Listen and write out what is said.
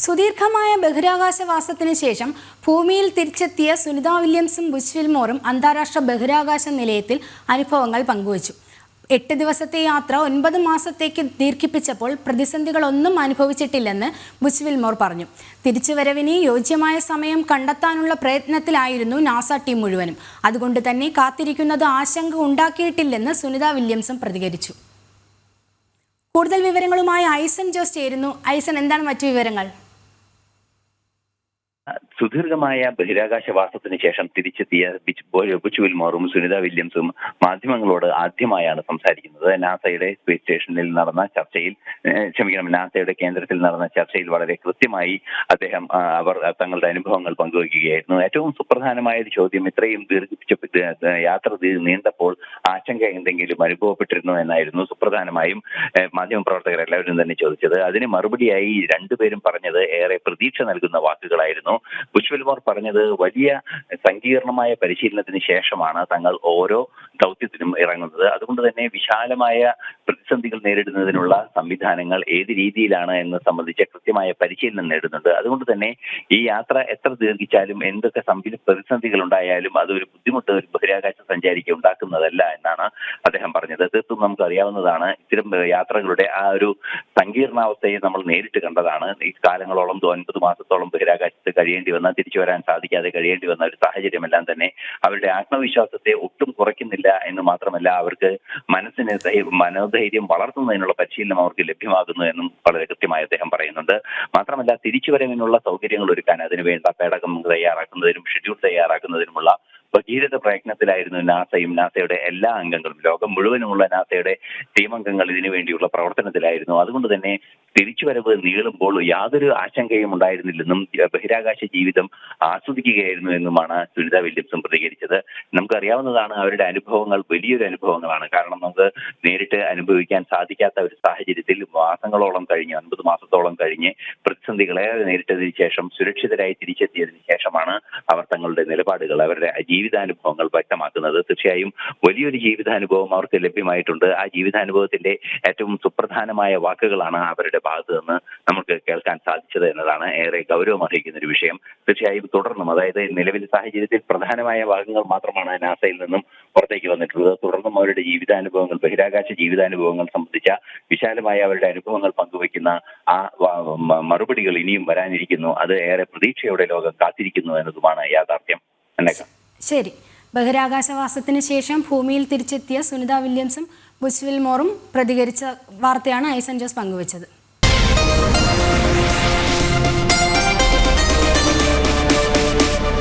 സുദീർഘമായ ബഹിരാകാശവാസത്തിന് ശേഷം ഭൂമിയിൽ തിരിച്ചെത്തിയ സുനിത വില്യംസും ബുച്ച് വിൽമോറും അന്താരാഷ്ട്ര ബഹിരാകാശ നിലയത്തിൽ അനുഭവങ്ങൾ പങ്കുവച്ചു. 8 ദിവസത്തെ യാത്ര 9 മാസത്തേക്ക് ദീർഘിപ്പിച്ചപ്പോൾ പ്രതിസന്ധികളൊന്നും അനുഭവിച്ചിട്ടില്ലെന്ന് ബുച്ച് വിൽമോർ പറഞ്ഞു. തിരിച്ചുവരവിന് യോജ്യമായ സമയം കണ്ടെത്താനുള്ള പ്രയത്നത്തിലായിരുന്നു നാസ ടീം മുഴുവനും. അതുകൊണ്ട് തന്നെ കാത്തിരിക്കുന്നത് ആശങ്ക ഉണ്ടാക്കിയിട്ടില്ലെന്ന് സുനിത വില്യംസും പ്രതികരിച്ചു. കൂടുതൽ വിവരങ്ങളുമായി ഐസൻ ജോസ് ചേരുന്നു. ഐസൻ, എന്താണ് മറ്റു വിവരങ്ങൾ? സുദീർഘമായ ബഹിരാകാശവാസത്തിന് ശേഷം തിരിച്ചെത്തിയ ബുച്ച് വിൽമോറും സുനിത വില്യംസും മാധ്യമങ്ങളോട് ആദ്യമായാണ് സംസാരിക്കുന്നത്. നാസയുടെ സ്പേസ് സ്റ്റേഷനിൽ നടന്ന നാസയുടെ കേന്ദ്രത്തിൽ നടന്ന ചർച്ചയിൽ വളരെ കൃത്യമായി അവർ തങ്ങളുടെ അനുഭവങ്ങൾ പങ്കുവയ്ക്കുകയായിരുന്നു. ഏറ്റവും സുപ്രധാനമായ ഒരു ചോദ്യം, ഇത്രയും ദീർഘിപ്പിച്ച യാത്ര നീണ്ടപ്പോൾ ആശങ്ക എന്തെങ്കിലും അനുഭവപ്പെട്ടിരുന്നു എന്നായിരുന്നു സുപ്രധാനമായും മാധ്യമപ്രവർത്തകർ എല്ലാവരും തന്നെ ചോദിച്ചത്. അതിന് മറുപടിയായി രണ്ടുപേരും പറഞ്ഞത് ഏറെ പ്രതീക്ഷ നൽകുന്ന വാക്കുകളായിരുന്നു. ബുച്ച് വിൽമോർ പറഞ്ഞത് വലിയ സങ്കീർണമായ പരിശീലനത്തിന് ശേഷമാണ് തങ്ങൾ ഓരോ ദൗത്യത്തിനും ഇറങ്ങുന്നത്. അതുകൊണ്ട് തന്നെ വിശാലമായ പ്രതിസന്ധികൾ നേരിടുന്നതിനുള്ള സംവിധാനങ്ങൾ ഏത് രീതിയിലാണ് എന്ന് സംബന്ധിച്ച കൃത്യമായ പരിശീലനം നേടുന്നുണ്ട്. അതുകൊണ്ട് തന്നെ ഈ യാത്ര എത്ര ദീർഘിച്ചാലും എന്തൊക്കെ പ്രതിസന്ധികൾ ഉണ്ടായാലും അതൊരു ബുദ്ധിമുട്ട് ഒരു ബഹിരാകാശ സഞ്ചാരിക്ക് ഉണ്ടാക്കുന്നതല്ല എന്നാണ് അദ്ദേഹം പറഞ്ഞത്. തീർത്തും നമുക്ക് അറിയാവുന്നതാണ്, ഇത്തരം യാത്രകളുടെ ആ ഒരു സങ്കീർണാവസ്ഥയെ നമ്മൾ നേരിട്ട് കണ്ടതാണ്. ഈ കാലങ്ങളോളം 9 മാസത്തോളം ബഹിരാകാശത്ത് കഴിയേണ്ടി വന്ന, തിരിച്ചു വരാൻ സാധിക്കാതെ കഴിയേണ്ടി വന്ന ഒരു സാഹചര്യമെല്ലാം തന്നെ അവരുടെ ആത്മവിശ്വാസത്തെ ഒട്ടും കുറയ്ക്കുന്നില്ല എന്ന് മാത്രമല്ല, അവർക്ക് മനോധൈര്യം വളർത്തുന്നതിനുള്ള പരിശീലനം അവർക്ക് ലഭ്യമാകുന്നു എന്നും വളരെ കൃത്യമായി അദ്ദേഹം പറയുന്നുണ്ട്. മാത്രമല്ല, തിരിച്ചുവരവിനുള്ള സൗകര്യങ്ങൾ ഒരുക്കാൻ അതിനുവേണ്ട പേടകം തയ്യാറാക്കുന്നതിനും ഷെഡ്യൂൾ തയ്യാറാക്കുന്നതിനുമുള്ള ഭഗീരഥ പ്രയത്നത്തിലായിരുന്നു നാസയും നാസയുടെ എല്ലാ അംഗങ്ങളും. ലോകം മുഴുവനുമുള്ള നാസയുടെ ടീം അംഗങ്ങൾ ഇതിനു വേണ്ടിയുള്ള പ്രവർത്തനത്തിലായിരുന്നു. അതുകൊണ്ട് തന്നെ തിരിച്ചുവരവ് നീളുമ്പോൾ യാതൊരു ആശങ്കയും ഉണ്ടായിരുന്നില്ലെന്നും ബഹിരാകാശ ജീവിതം ആസ്വദിക്കുകയായിരുന്നു എന്നുമാണ് സുനിത വില്യംസും പ്രതികരിച്ചത്. നമുക്കറിയാവുന്നതാണ്, അവരുടെ അനുഭവങ്ങൾ വലിയൊരു അനുഭവങ്ങളാണ്. കാരണം നമുക്ക് നേരിട്ട് അനുഭവിക്കാൻ സാധിക്കാത്ത ഒരു സാഹചര്യത്തിൽ മാസങ്ങളോളം കഴിഞ്ഞ് 9 മാസത്തോളം കഴിഞ്ഞ് പ്രതിസന്ധികളെ നേരിട്ടതിന് ശേഷം സുരക്ഷിതരായി തിരിച്ചെത്തിയതിനു ശേഷമാണ് അവർ തങ്ങളുടെ നിലപാടുകൾ, അവരുടെ ജീവിതാനുഭവങ്ങൾ വ്യക്തമാക്കുന്നത്. തീർച്ചയായും വലിയൊരു ജീവിതാനുഭവം അവർക്ക് ലഭ്യമായിട്ടുണ്ട്. ആ ജീവിതാനുഭവത്തിന്റെ ഏറ്റവും സുപ്രധാനമായ വാക്കുകളാണ് അവരുടെ ഭാഗത്ത് നിന്ന് നമുക്ക് കേൾക്കാൻ സാധിച്ചത് എന്നതാണ് ഏറെ ഗൗരവമർഹിക്കുന്ന ഒരു വിഷയം. തീർച്ചയായും തുടർന്നും, അതായത് നിലവിലെ സാഹചര്യത്തിൽ പ്രധാനമായ ഭാഗങ്ങൾ മാത്രമാണ് നാസയിൽ നിന്നും പുറത്തേക്ക് വന്നിട്ടുള്ളത്. തുടർന്നും അവരുടെ ജീവിതാനുഭവങ്ങൾ, ബഹിരാകാശ ജീവിതാനുഭവങ്ങൾ സംബന്ധിച്ച വിശാലമായ അവരുടെ അനുഭവങ്ങൾ പങ്കുവയ്ക്കുന്ന ആ മറുപടികൾ ഇനിയും വരാനിരിക്കുന്നു. അത് ഏറെ പ്രതീക്ഷയോടെ ലോകം കാത്തിരിക്കുന്നു എന്നതുമാണ് യാഥാർത്ഥ്യം. ശരി. ബഹിരാകാശവാസത്തിന് ശേഷം ഭൂമിയിൽ തിരിച്ചെത്തിയ സുനിത വില്യംസും ബുച്ച് വിൽമോറും പ്രതികരിച്ച വാർത്തയാണ് ഐസൻ ജോസ് പങ്കുവച്ചത്.